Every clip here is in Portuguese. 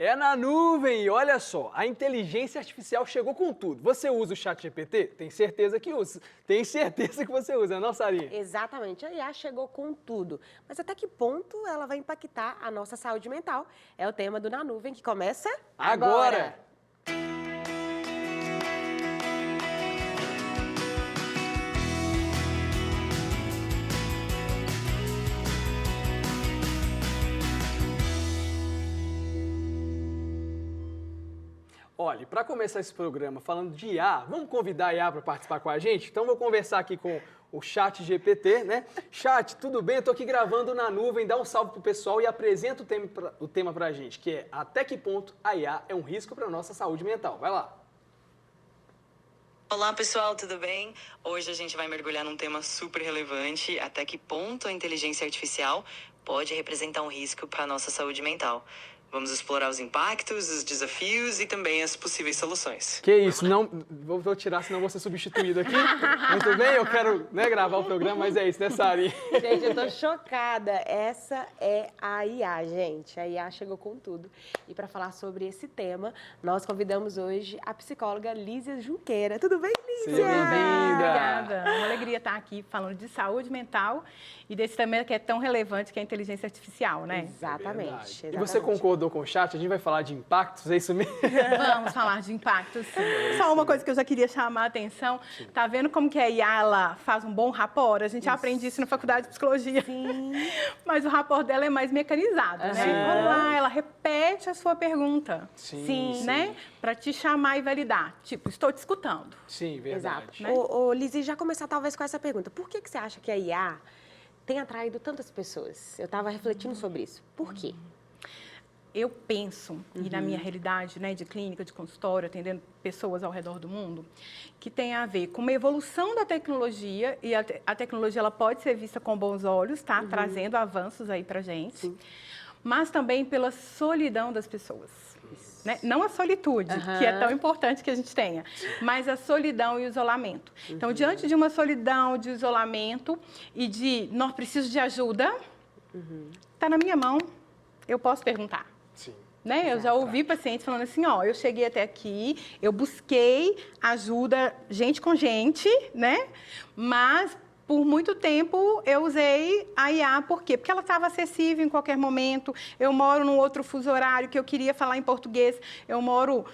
É na nuvem! E olha só, a inteligência artificial chegou com tudo. Você usa o ChatGPT? Tem certeza que usa. Tem certeza que você usa, não, Sarinha? Exatamente, a IA chegou com tudo. Mas até que ponto ela vai impactar a nossa saúde mental? É o tema do Na Nuvem, que começa Agora! Olha, para começar esse programa falando de IA, vamos convidar a IA para participar com a gente? Então vou conversar aqui com o ChatGPT, né? Chat, tudo bem? Eu tô aqui gravando na nuvem, dá um salve pro pessoal e apresenta o tema pra gente, que é até que ponto a IA é um risco para nossa saúde mental. Vai lá. Olá pessoal, tudo bem? Hoje a gente vai mergulhar num tema super relevante, até que ponto a inteligência artificial pode representar um risco para a nossa saúde mental. Vamos explorar os impactos, os desafios e também as possíveis soluções. Que isso, não, vou tirar, senão vou ser substituído aqui. Muito bem, eu quero gravar o programa, mas é isso, né, Sari? Gente, eu tô chocada. Essa é a IA, gente. A IA chegou com tudo. E para falar sobre esse tema, nós convidamos hoje a psicóloga Lízia Junqueira. Tudo bem, Lízia? Seja bem-vinda. Obrigada. Uma alegria estar aqui falando de saúde mental e desse tema que é tão relevante, que é a inteligência artificial, né? Exatamente. E você concordou com o chat? A gente vai falar de impactos, é isso mesmo? Vamos falar de impactos, sim. Só uma coisa que eu já queria chamar a atenção. Tá vendo como que a IA ela faz um bom rapport? A gente aprende isso na faculdade de psicologia. Sim. Mas o rapport dela é mais mecanizado, né? Vamos lá, ela repete a sua pergunta. Sim. Né? Para te chamar e validar. Tipo, estou te escutando. Sim, verdade. Exato. Ô, Lízia, já começar talvez com essa pergunta. Por que você acha que a IA tem atraído tantas pessoas? Eu estava refletindo sobre isso. Por quê? Eu penso, e na minha realidade, né, de clínica, de consultório, atendendo pessoas ao redor do mundo, que tem a ver com uma evolução da tecnologia, e a tecnologia ela pode ser vista com bons olhos, tá? Trazendo avanços aí pra gente, Sim. mas também pela solidão das pessoas. Né? Não a solitude, que é tão importante que a gente tenha, mas a solidão e o isolamento. Então, diante de uma solidão, de isolamento e de, não preciso de ajuda, tá na minha mão, eu posso perguntar. Sim. Né? Eu já ouvi pacientes falando assim, ó, eu cheguei até aqui, eu busquei ajuda, gente com gente, né? Mas por muito tempo eu usei a IA, por quê? Porque ela estava acessível em qualquer momento. Eu moro num outro fuso horário que eu queria falar em português, eu moro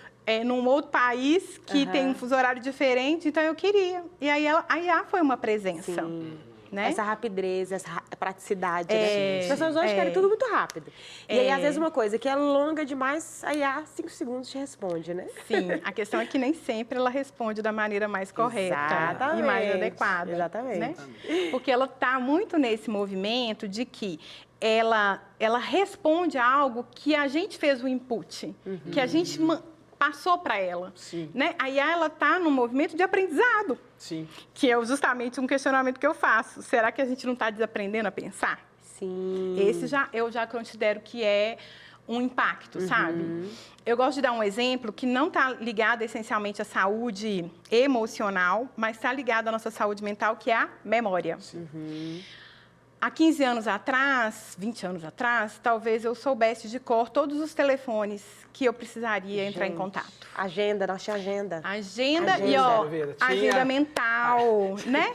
num outro país que tem um fuso horário diferente, então eu queria. E aí a IA foi uma presença. Sim. Né? Essa rapidez, essa praticidade, né? As pessoas hoje querem tudo muito rápido. E aí, às vezes, uma coisa que é longa demais, a IA, 5 segundos te responde, né? Sim, a questão é que nem sempre ela responde da maneira mais correta Exatamente. e mais adequada. Exatamente. Né? Porque ela está muito nesse movimento de que ela responde a algo que a gente fez o input, que a gente passou para ela. Sim. Né? A IA está no movimento de aprendizado. Sim. Que é justamente um questionamento que eu faço. Será que a gente não está desaprendendo a pensar? Sim. Esse eu já considero que é um impacto, sabe? Eu gosto de dar um exemplo que não está ligado essencialmente à saúde emocional, mas está ligado à nossa saúde mental, que é a memória. Há 15 anos atrás, 20 anos atrás, talvez eu soubesse de cor todos os telefones que eu precisaria entrar em contato. Agenda, nós tinha agenda. Agenda e, ó, agenda mental, né?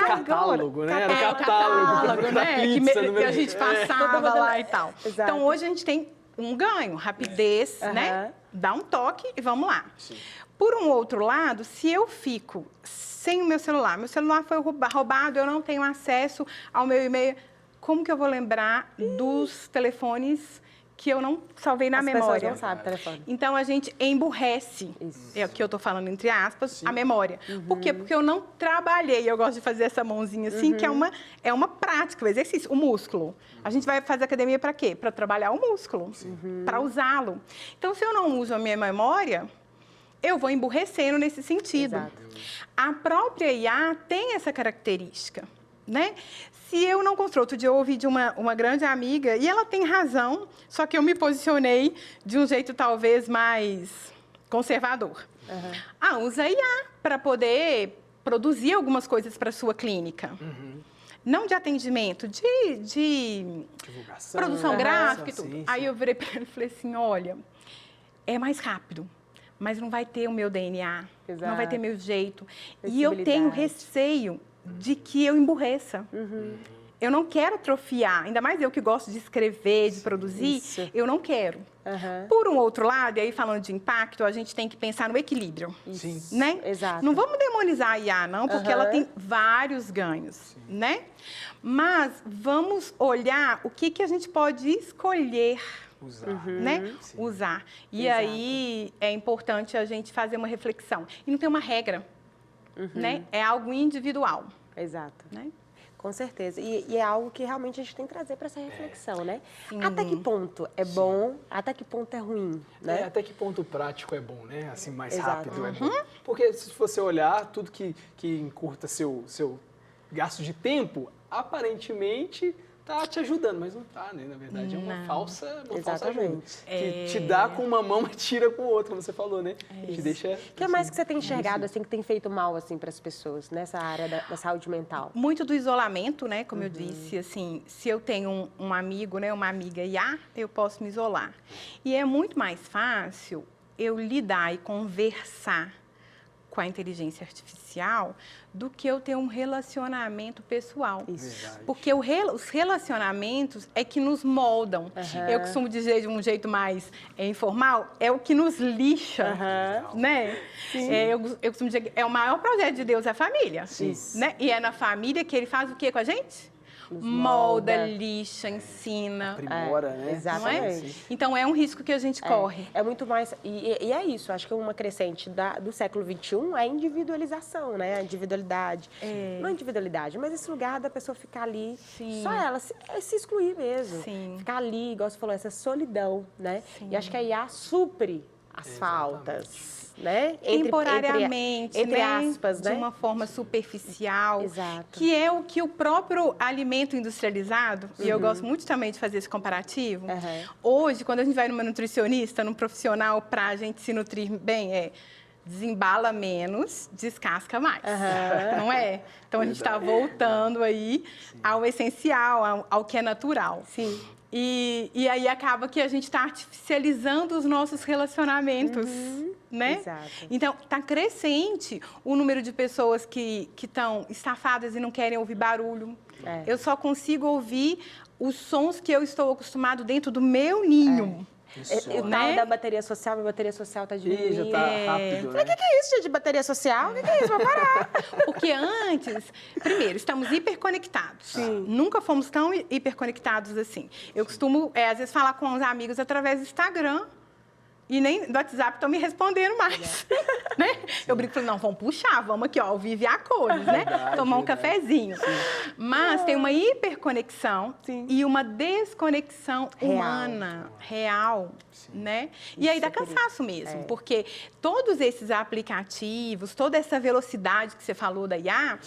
Catálogo, né? Era o catálogo, né? Pizza, que a gente passava lá e tal. Exato. Então, hoje a gente tem um ganho, rapidez, né? Dá um toque e vamos lá. Sim. Por um outro lado, se eu fico sem o meu celular foi roubado, eu não tenho acesso ao meu e-mail, como que eu vou lembrar dos telefones que eu não salvei na memória? As pessoas não sabem o telefone. Então, a gente emburrece, é o que eu estou falando entre aspas, a memória. Por quê? Porque eu não trabalhei, eu gosto de fazer essa mãozinha assim, que é uma prática, um exercício, o músculo. A gente vai fazer academia para quê? Para trabalhar o músculo, para usá-lo. Então, se eu não uso a minha memória, eu vou emburrecendo nesse sentido. Exato. A própria IA tem essa característica, né? Se eu não construo, outro dia eu ouvi de uma grande amiga, e ela tem razão, só que eu me posicionei de um jeito talvez mais conservador. Usa IA para poder produzir algumas coisas para a sua clínica. não de atendimento, de Divulgação. produção gráfica e tudo. Sim, Aí sim. eu virei para ele e falei assim, olha, é mais rápido, mas não vai ter o meu DNA, não vai ter Exato. meu jeito. E eu tenho Flexibilidade. receio de que eu emburreça. Eu não quero atrofiar, ainda mais eu que gosto de escrever, de produzir, Isso. eu não quero. Aham. Por um outro lado, e aí falando de impacto, a gente tem que pensar no equilíbrio. Sim. Né? Exato. Não vamos demonizar a IA, não, porque ela Aham. tem vários ganhos, né? Mas vamos olhar o que a gente pode escolher, Usar. né? Sim. Usar. E Exato. aí é importante a gente fazer uma reflexão. E não tem uma regra, né? É algo individual, Exato. né? Com certeza. E é algo que realmente a gente tem que trazer para essa reflexão, né? Sim. Até que ponto é bom, até que ponto é ruim, né? Até que ponto prático é bom, né? Assim, mais Exato. rápido é bom. Porque se você olhar, tudo que encurta seu gasto de tempo, aparentemente tá te ajudando, mas não tá, né? Na verdade, é uma falsa ajuda. Exatamente. Que te dá com uma mão, mas tira com outra, como você falou, né? Te deixa... O que é mais que você tem enxergado, assim, que tem feito mal, assim, para as pessoas nessa área da saúde mental? Muito do isolamento, né? Como eu disse, assim, se eu tenho um amigo, né, uma amiga IA, eu posso me isolar. E é muito mais fácil eu lidar e conversar com a inteligência artificial do que eu ter um relacionamento pessoal. Verdade. Porque os relacionamentos é que nos moldam. Eu costumo dizer de um jeito mais informal, é o que nos lixa, né? Eu costumo dizer que o maior projeto de Deus é a família. Isso. Né? E é na família que ele faz o quê com a gente? Nos Molda, lixa, ensina. Aprimora, né? Não é? Exatamente. Então é um risco que a gente corre. É muito mais... E é isso, acho que uma crescente do século XXI é a individualização, né? A individualidade. Não a individualidade, mas esse lugar da pessoa ficar ali, Sim. só ela, se excluir mesmo. Sim. Ficar ali, igual você falou, essa solidão, né? E acho que a IA supre as faltas, né? Temporariamente, entre né? aspas, né? De uma forma superficial. Exato. Que é o que o próprio alimento industrializado, e eu gosto muito também de fazer esse comparativo. Hoje, quando a gente vai numa nutricionista, num profissional, para a gente se nutrir bem, desembala menos, descasca mais. Não é? Então, a gente está voltando aí ao essencial, ao que é natural. Sim. E aí acaba que a gente está artificializando os nossos relacionamentos, né? Exato. Então, está crescente o número de pessoas que estão estafadas e não querem ouvir barulho. Eu só consigo ouvir os sons que eu estou acostumado dentro do meu ninho. O tal né? da bateria social, minha bateria social tá diminuindo. Ih, já tá rápido, né? O que é isso, gente, de bateria social? O que é isso? Vou parar. Porque antes, primeiro, estamos hiperconectados. Nunca fomos tão hiperconectados assim. Eu costumo, às vezes, falar com os amigos através do Instagram. E nem do WhatsApp estão me respondendo mais, né? Eu brinco, não, vamos puxar, vamos aqui, ó, ao vivo e a cores, né? Verdade, Tomar um verdade. cafezinho. Mas tem uma hiperconexão e uma desconexão humana, real, né? E aí dá cansaço mesmo, porque todos esses aplicativos, toda essa velocidade que você falou da IA,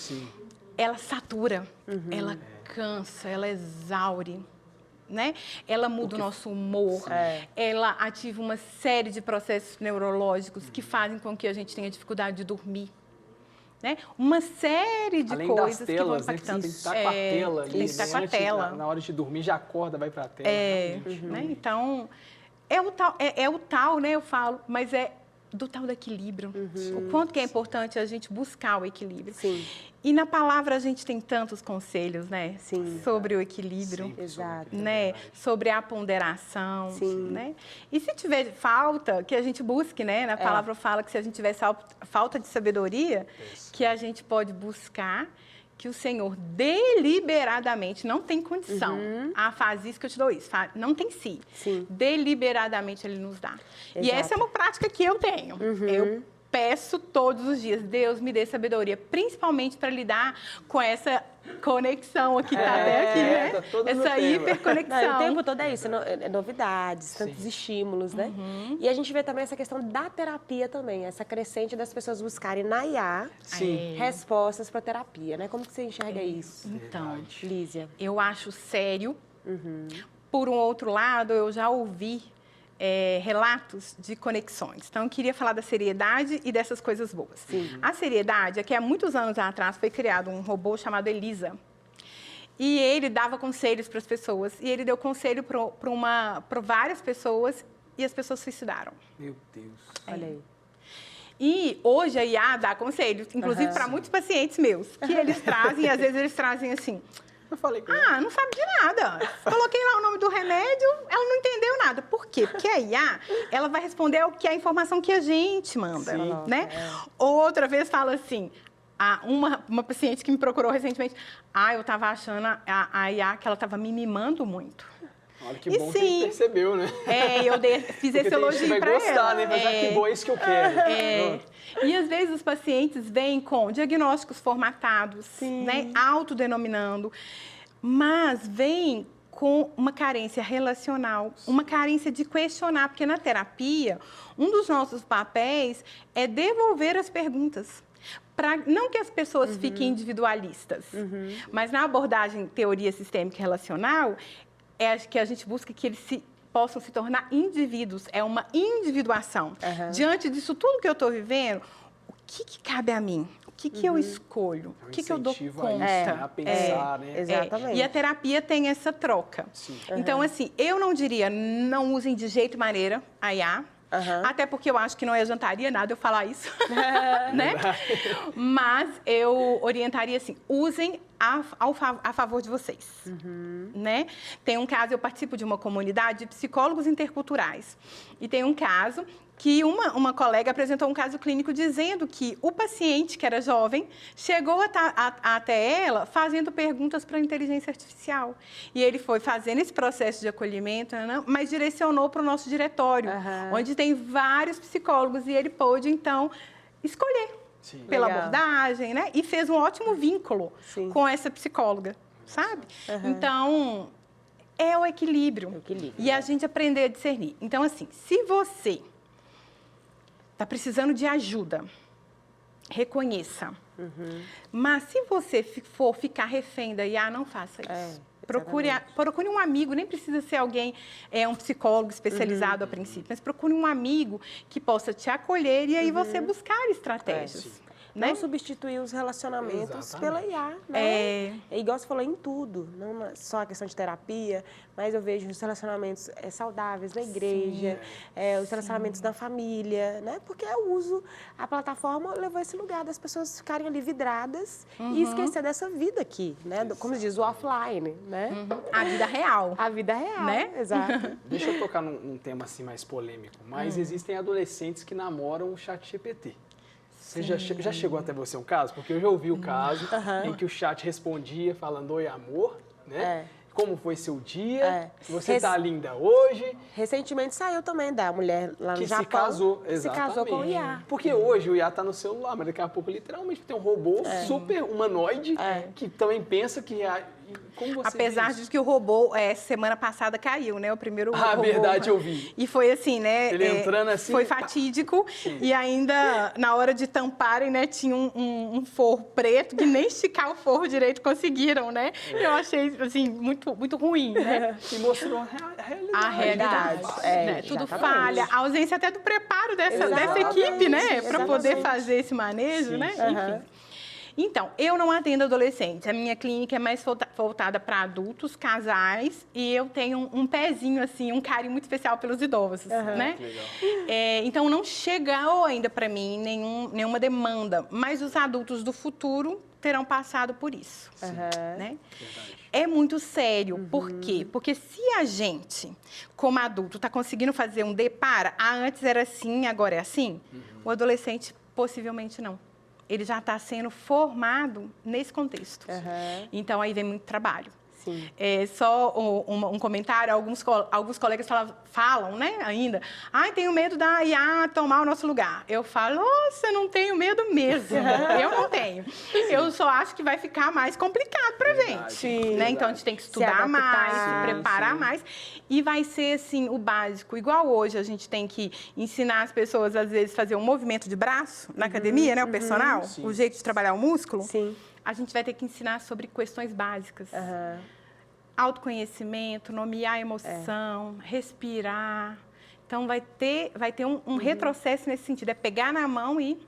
ela satura, ela cansa, ela exaure. Né? Ela muda o nosso humor, ela ativa uma série de processos neurológicos que fazem com que a gente tenha dificuldade de dormir. Né? Uma série de Além coisas das telas, que vão né? impactando. Tem que estar com a tela ali. Tem que estar né? com a Antes, tela. Na hora de dormir, já acorda, vai pra tela. Né? Então, é o tal, né? Eu falo, mas é do tal do equilíbrio. O quanto que é importante a gente buscar o equilíbrio. Sim. E na palavra a gente tem tantos conselhos, né? Sim. Sobre o equilíbrio. Exato. Né? Sobre a ponderação, Sim. né? E se tiver falta, que a gente busque, né? Na palavra fala que se a gente tiver falta de sabedoria, que a gente pode buscar que o Senhor deliberadamente não tem condição. Faz isso que eu te dou isso. Não tem si. Sim. Deliberadamente Ele nos dá. E Exato. essa é uma prática que eu tenho. Eu peço todos os dias, Deus me dê sabedoria, principalmente para lidar com essa conexão aqui, tá até aqui, né? tá todo no Essa tema. hiperconexão. Não, o tempo todo é isso, novidades, tantos estímulos, né? E a gente vê também essa questão da terapia também, essa crescente das pessoas buscarem na IA respostas para terapia, né? Como que você enxerga isso, Então, Lísia? eu acho sério. Por um outro lado, eu já ouvi relatos de conexões. Então, eu queria falar da seriedade e dessas coisas boas. A seriedade é que há muitos anos atrás foi criado um robô chamado Elisa. E ele dava conselhos para as pessoas. E ele deu conselho para várias pessoas e as pessoas suicidaram. Meu Deus. Olha aí. E hoje a IA dá conselhos, inclusive para muitos pacientes meus, que eles trazem, e às vezes eles trazem assim, Eu falei com não sabe de nada. Coloquei lá o nome do remédio, ela não entendeu nada. Por quê? Porque a IA, ela vai responder o que é a informação que a gente manda, Sim. né? Outra vez fala assim, uma paciente que me procurou recentemente, eu estava achando a IA que ela estava me mimando muito. Olha que E bom que sim. ele percebeu, né? Eu fiz Porque esse tem gente que elogio vai para gostar, ela. né? Mas que bom, é isso que eu quero. E às vezes os pacientes vêm com diagnósticos formatados, né, autodenominando, mas vêm com uma carência relacional, uma carência de questionar, porque na terapia, um dos nossos papéis é devolver as perguntas. Não que as pessoas fiquem individualistas, mas na abordagem teoria sistêmica e relacional, que a gente busca que eles possam se tornar indivíduos, é uma individuação. Diante disso tudo que eu estou vivendo, o que cabe a mim? O que eu escolho? É um O que eu dou incentivo conta? a isso, né? A pensar, né? Exatamente. E a terapia tem essa troca. Sim. Então, assim, eu não diria, não usem de jeito e maneira a IA, até porque eu acho que não adiantaria nada eu falar isso, né? Mas eu orientaria assim, usem a favor de vocês, né? Tem um caso, eu participo de uma comunidade de psicólogos interculturais, e tem um caso que uma colega apresentou um caso clínico dizendo que o paciente, que era jovem, chegou até ela fazendo perguntas para a inteligência artificial. E ele foi fazendo esse processo de acolhimento, mas direcionou para o nosso diretório, onde tem vários psicólogos, e ele pôde, então, escolher pela Legal. abordagem, né? E fez um ótimo vínculo com essa psicóloga, sabe? Então, é o equilíbrio. E a gente aprender a discernir. Então, assim, se você está precisando de ajuda, reconheça. Mas se você for ficar refém da IA, não faça isso. Procure um amigo, nem precisa ser alguém, um psicólogo especializado a princípio, mas procure um amigo que possa te acolher e aí você buscar estratégias. Não substituir os relacionamentos pela IA, né? É igual você falou em tudo, não só a questão de terapia, mas eu vejo os relacionamentos saudáveis na igreja, os relacionamentos na família, né? Porque a plataforma levou esse lugar das pessoas ficarem ali vidradas e esquecer dessa vida aqui, né? Como se diz, o offline, né? A vida real. A vida real, né? Exato. Deixa eu tocar num tema assim mais polêmico, mas existem adolescentes que namoram o ChatGPT. Você já chegou até você um caso? Porque eu já ouvi o caso em que o chat respondia falando, oi amor, né? Como foi seu dia? Você tá linda hoje? Recentemente saiu também da mulher lá no Japão. Que se casou, exatamente. Se casou com o IA. Porque hoje o IA tá no celular, mas daqui a pouco literalmente tem um robô super humanoide que também pensa que... Como você Apesar de que o robô, semana passada caiu, né? O primeiro robô. Verdade, eu vi. E foi assim, né? Ele entrando assim... Foi fatídico. E ainda, na hora de tamparem, né? Tinha um forro preto que nem esticar o forro direito conseguiram, né? Eu achei, assim, muito, muito ruim, né? E mostrou a realidade. A realidade. Né? Tudo falha. A ausência até do preparo dessa equipe, né? Para poder fazer esse manejo, né? Enfim. Então, eu não atendo adolescentes. A minha clínica é mais voltada para adultos, casais, e eu tenho um pezinho, assim, um carinho muito especial pelos idosos, né? Legal. Então, não chegou ainda para mim nenhuma demanda, mas os adultos do futuro terão passado por isso, né? É muito sério. Por quê? Porque se a gente, como adulto, está conseguindo fazer um depara, antes era assim, agora é assim, o adolescente possivelmente não. Ele já está sendo formado nesse contexto. Então, aí vem muito trabalho. Sim. Só um comentário, alguns colegas falam, né, ainda, tenho medo da IA tomar o nosso lugar. Eu falo, você não tenho medo mesmo. Eu não tenho. Eu só acho que vai ficar mais complicado para a gente. Né? Então, a gente tem que estudar mais, se preparar mais. E vai ser, assim, o básico. Igual hoje, a gente tem que ensinar as pessoas, às vezes, a fazer um movimento de braço na academia, né, o personal, o jeito de trabalhar o músculo. Sim. A gente vai ter que ensinar sobre questões básicas. Autoconhecimento, nomear a emoção, respirar. Então, vai ter um retrocesso nesse sentido. É pegar na mão e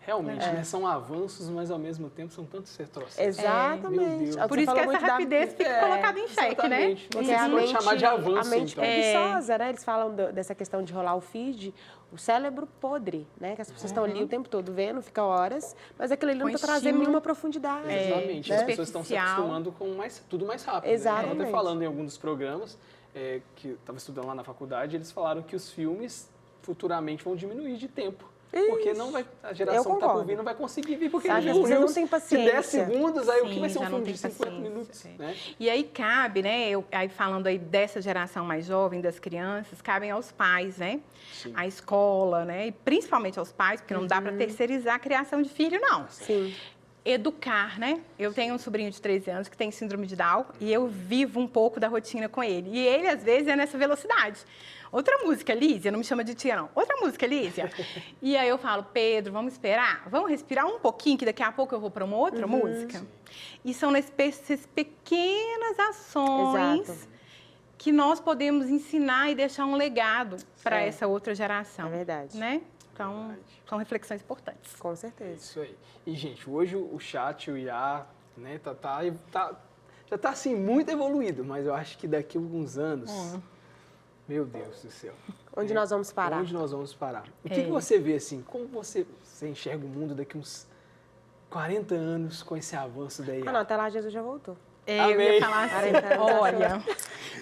Realmente, né? São avanços, mas ao mesmo tempo são tantos retrocessos. Exatamente. Meu Deus. É o Por você isso que falou essa muito da- rapidez fica colocada em xeque, né? Exatamente. Não Porque sei a se pode mente, chamar de avanço, a mente então. preguiçosa, né? Eles falam dessa questão de rolar o feed, o cérebro podre, né? Que as pessoas estão ali o tempo todo vendo, fica horas, mas aquilo ali não Com está trazendo estímulo. nenhuma profundidade. Exatamente. né? As pessoas estão se Superficial. acostumando com tudo mais rápido. Né? Eu Exatamente. estava até falando em algum dos programas que eu estava estudando lá na faculdade, eles falaram que os filmes futuramente vão diminuir de tempo. Porque não vai, a geração que está por concordo. vir não vai conseguir vir, porque Sabe, já as pessoas viu não têm de paciência. 10 segundos, aí o que Sim, vai ser um já não filme tem de 50 paciência, minutos, é. né? E aí cabe, né, aí falando aí dessa geração mais jovem, das crianças, cabem aos pais, né? Sim. À escola, né? E principalmente aos pais, porque não dá para terceirizar a criação de filho, não. Sim. Educar, né? Eu tenho um sobrinho de 13 anos que tem síndrome de Down e eu vivo um pouco da rotina com ele. E ele, às vezes, é nessa velocidade. Outra música, Lísia, não me chama de tia, não. Outra música, Lísia. E aí eu falo, Pedro, vamos esperar? Vamos respirar um pouquinho, que daqui a pouco eu vou para uma outra música? E são nessas pequenas ações Exato. que nós podemos ensinar e deixar um legado para É. essa outra geração. É verdade. Né? Então, Verdade. são reflexões importantes. Com certeza. Isso aí. E, gente, hoje o chat, o IA, né, já tá assim, muito evoluído, mas eu acho que daqui a alguns anos, meu Deus do céu. Onde nós vamos parar? Onde nós vamos parar? O que você vê, assim, como você enxerga o mundo daqui uns 40 anos com esse avanço da IA? Ah, não, até lá Jesus já voltou. Eu Amém. ia falar assim, olha,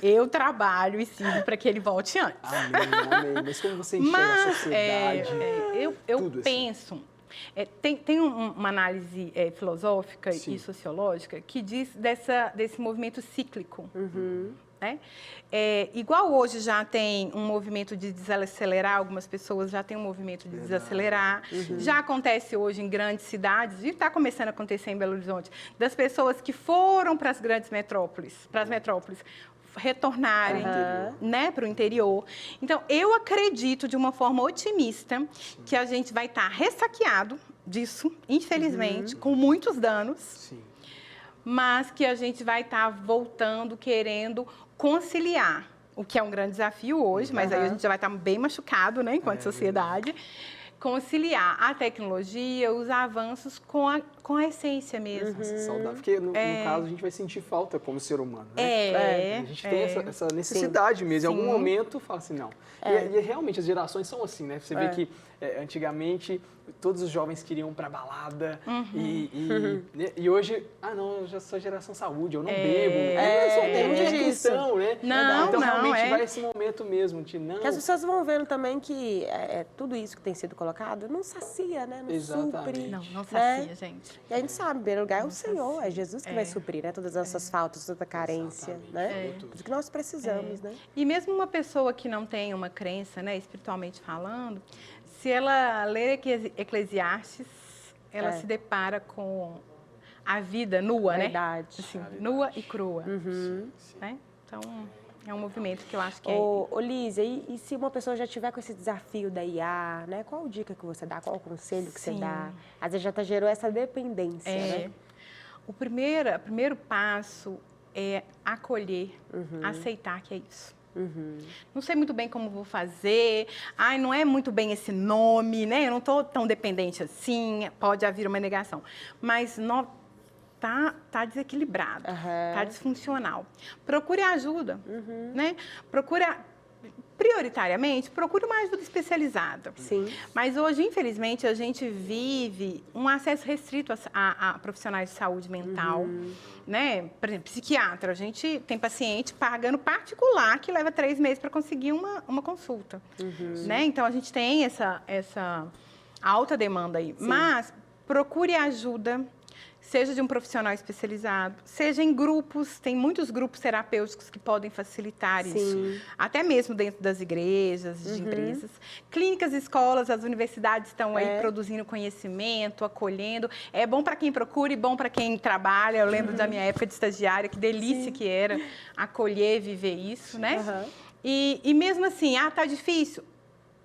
eu trabalho e sirvo para que ele volte antes. Amém. Mas como você enxerga a Mas sociedade? eu tudo assim? penso, tem uma análise filosófica Sim. e sociológica que diz desse movimento cíclico. Né? Igual hoje já tem um movimento de desacelerar, algumas pessoas já têm um movimento de desacelerar. Já acontece hoje em grandes cidades, e está começando a acontecer em Belo Horizonte, das pessoas que foram para as grandes metrópoles, retornarem né, para o interior. Então, eu acredito de uma forma otimista que a gente vai estar ressaqueado disso, infelizmente, com muitos danos, Sim. mas que a gente vai estar voltando, querendo conciliar, o que é um grande desafio hoje, mas aí a gente já vai estar bem machucado, né, enquanto sociedade, conciliar a tecnologia, os avanços com a essência mesmo. Saudável. Porque, no caso, a gente vai sentir falta como ser humano, né? A gente tem essa necessidade mesmo. Em algum momento, fala assim, não. E realmente, as gerações são assim, né? Você vê que antigamente todos os jovens queriam para balada e hoje, não, eu já sou geração saúde, eu não bebo. Eu só tenho disso. questão, né? Não, então, não, realmente, vai esse momento mesmo de não... Que as pessoas vão vendo também que tudo isso que tem sido colocado não sacia, né? Não Exatamente. supre. Não né? sacia, gente. E a gente sabe, em primeiro lugar, é o Senhor, é Jesus que vai suprir, né? Todas as nossas faltas, toda a carência, Exatamente. né? Tudo que nós precisamos, né? E mesmo uma pessoa que não tem uma crença, né, espiritualmente falando, se ela ler Eclesiastes, ela se depara com a vida nua, Verdade. né? Assim, nua e crua. Né? Então, é um movimento que eu acho que Ô, Lísia, e se uma pessoa já tiver com esse desafio da IA, né? Qual dica que você dá? Qual o conselho que você Sim. dá? Às vezes já gerou essa dependência, né? O primeiro passo é acolher, aceitar que é isso. Não sei muito bem como vou fazer, não é muito bem esse nome, né? Eu não estou tão dependente assim, pode haver uma negação. Mas tá desequilibrado, tá disfuncional. Procure ajuda, né? Prioritariamente, procure uma ajuda especializada. Sim. Mas hoje, infelizmente, a gente vive um acesso restrito a profissionais de saúde mental, né? Por exemplo, psiquiatra. A gente tem paciente pagando particular que leva 3 meses para conseguir uma consulta, né? Então, a gente tem essa alta demanda aí. Mas procure ajuda, seja de um profissional especializado, seja em grupos, tem muitos grupos terapêuticos que podem facilitar isso. Até mesmo dentro das igrejas, de empresas. Clínicas, escolas, as universidades estão aí produzindo conhecimento, acolhendo. É bom para quem procura e bom para quem trabalha. Eu lembro da minha época de estagiária, que delícia que era acolher, viver isso, né? E mesmo assim, tá difícil.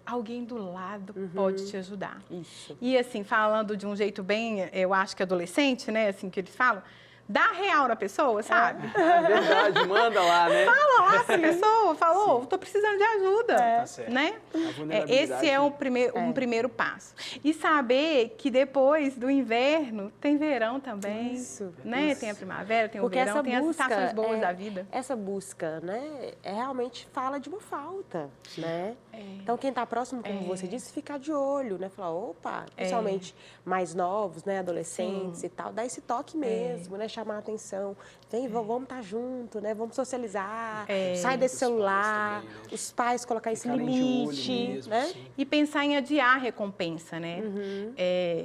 Alguém do lado pode te ajudar. Isso. E assim, falando de um jeito bem, eu acho que adolescente, né, assim que eles falam, dá real na pessoa, sabe? É verdade, manda lá, né? Fala lá pra pessoa, falou, tô precisando de ajuda, Tá certo. né? A vulnerabilidade. Esse é um primeiro passo. E saber que depois do inverno tem verão também, Isso. né? Tem a primavera, tem Porque o verão, essa tem as busca estações boas é- da vida. Essa busca, né, realmente fala de uma falta, né? Então, quem está próximo, como você disse, ficar de olho, né? Falar, opa, principalmente mais novos, né, adolescentes e tal, dá esse toque mesmo, né? Chamar a atenção. Vem, vamos estar junto, né? Vamos socializar, sai desse Os pais celular, também, né? os pais colocar esse Ficarem de olho limite, mesmo, né? sim. E pensar em adiar a recompensa, né?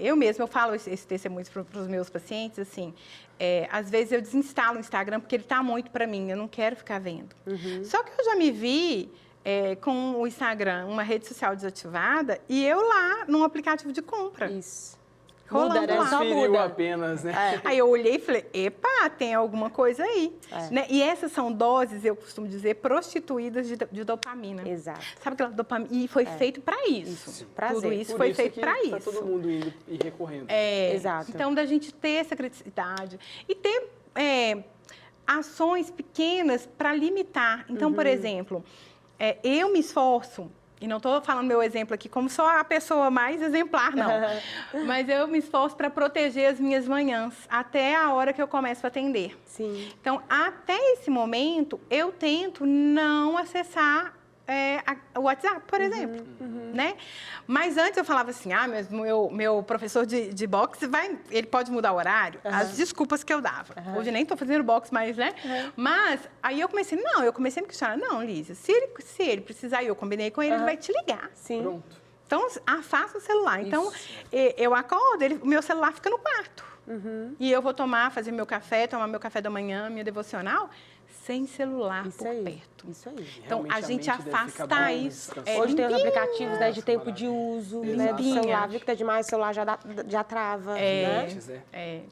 Eu falo esse testemunho para os meus pacientes, assim, às vezes eu desinstalo o Instagram porque ele está muito para mim, eu não quero ficar vendo. Só que eu já me vi com o Instagram, uma rede social desativada, e eu lá num aplicativo de compra. Isso. Rolando Muda, né? lá. Só Transferiu muda. apenas, né? Aí eu olhei e falei, epa, tem alguma coisa aí. Né? E essas são doses, eu costumo dizer, prostituídas de dopamina. Exato. Sabe aquela dopamina? E foi feito para isso. Isso, Tudo prazer. isso Por foi isso feito que para tá isso. todo mundo indo e recorrendo. Exato. Então, da gente ter essa criticidade e ter ações pequenas para limitar. Então, por exemplo, eu me esforço, e não estou falando meu exemplo aqui como só a pessoa mais exemplar, não. Mas eu me esforço para proteger as minhas manhãs até a hora que eu começo a atender. Sim. Então, até esse momento, eu tento não acessar o WhatsApp, por exemplo, né? Mas antes eu falava assim, mas meu professor de boxe, ele pode mudar o horário, as desculpas que eu dava. Hoje nem estou fazendo boxe mais, né? Mas aí eu comecei a me questionar, não, Lízia, se ele precisar, e eu combinei com ele, ele vai te ligar. Sim. Pronto. Então, afasta o celular. Então, eu acordo, o meu celular fica no quarto. E eu vou fazer meu café, tomar meu café da manhã, minha devocional, sem celular Isso por aí. perto. Isso aí. Então, Realmente a gente mente deve ficar afasta boa, isso. descansada. Hoje tem os limpinha. aplicativos, né, de tempo de maravilha. uso, né, do Limpinha. celular. Viu que tá demais, o celular já trava, né? Antes, né?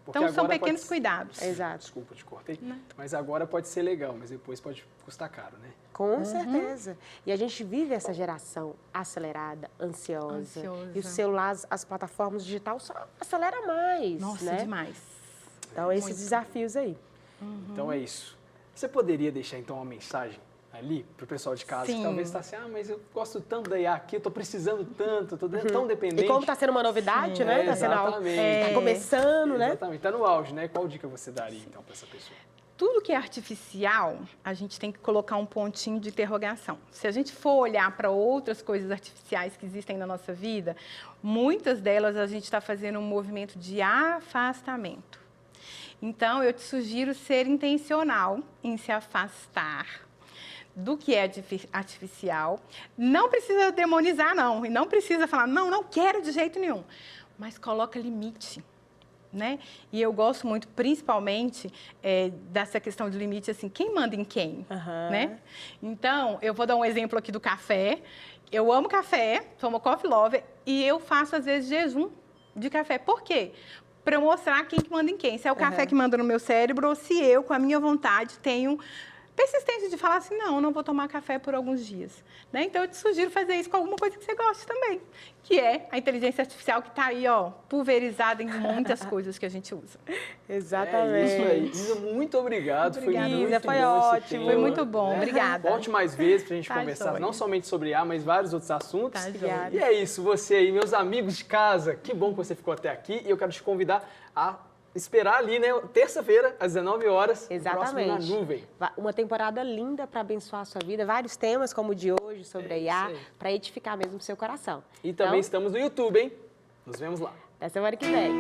Porque Então, são agora pequenos pode- cuidados. Exato. Desculpa, te cortei. Mas agora pode ser legal, mas depois pode custar caro, né? Com certeza. E a gente vive essa geração acelerada, ansiosa. E os celulares, as plataformas digitais só acelera mais, Nossa, né? demais. Então, esses desafios aí. Então é isso. Você poderia deixar então uma mensagem ali pro pessoal de casa que Sim. talvez está assim, mas eu gosto tanto da IA aqui, eu tô precisando tanto, tô tão dependente. E como está sendo uma novidade, né? Tá sendo algo, exatamente. tá começando, né? Exatamente, tá no auge, né? Qual dica você daria então para essa pessoa? Tudo que é artificial, a gente tem que colocar um pontinho de interrogação. Se a gente for olhar para outras coisas artificiais que existem na nossa vida, muitas delas a gente está fazendo um movimento de afastamento. Então, eu te sugiro ser intencional em se afastar do que é artificial. Não precisa demonizar, não. E não precisa falar, não quero de jeito nenhum. Mas coloca limite. Né? E eu gosto muito, principalmente, dessa questão de limite, assim, quem manda em quem, né? Então, eu vou dar um exemplo aqui do café. Eu amo café, sou uma coffee lover, e eu faço, às vezes, jejum de café. Por quê? Para eu mostrar quem que manda em quem. Se é o café que manda no meu cérebro, ou se eu, com a minha vontade, tenho persistência de falar assim, não vou tomar café por alguns dias. Né? Então, eu te sugiro fazer isso com alguma coisa que você goste também, que é a inteligência artificial que está aí, pulverizada em muitas coisas que a gente usa. Exatamente. É isso aí. Lisa, muito obrigado. Obrigada, Foi muito Lisa, foi bom esse ótimo. tema, Foi muito bom, né? obrigada. Volte mais vezes para a gente Tá conversar, joia. não somente sobre IA, mas vários outros assuntos. Tá joia. E é isso, você aí, meus amigos de casa, que bom que você ficou até aqui. E eu quero te convidar a esperar ali, né? Terça-feira, às 19 horas, Exatamente. próximo na nuvem. Uma temporada linda para abençoar a sua vida. Vários temas, como o de hoje, sobre a IA, isso aí. para edificar mesmo o seu coração. E também estamos no YouTube, hein? Nos vemos lá. Até semana que vem.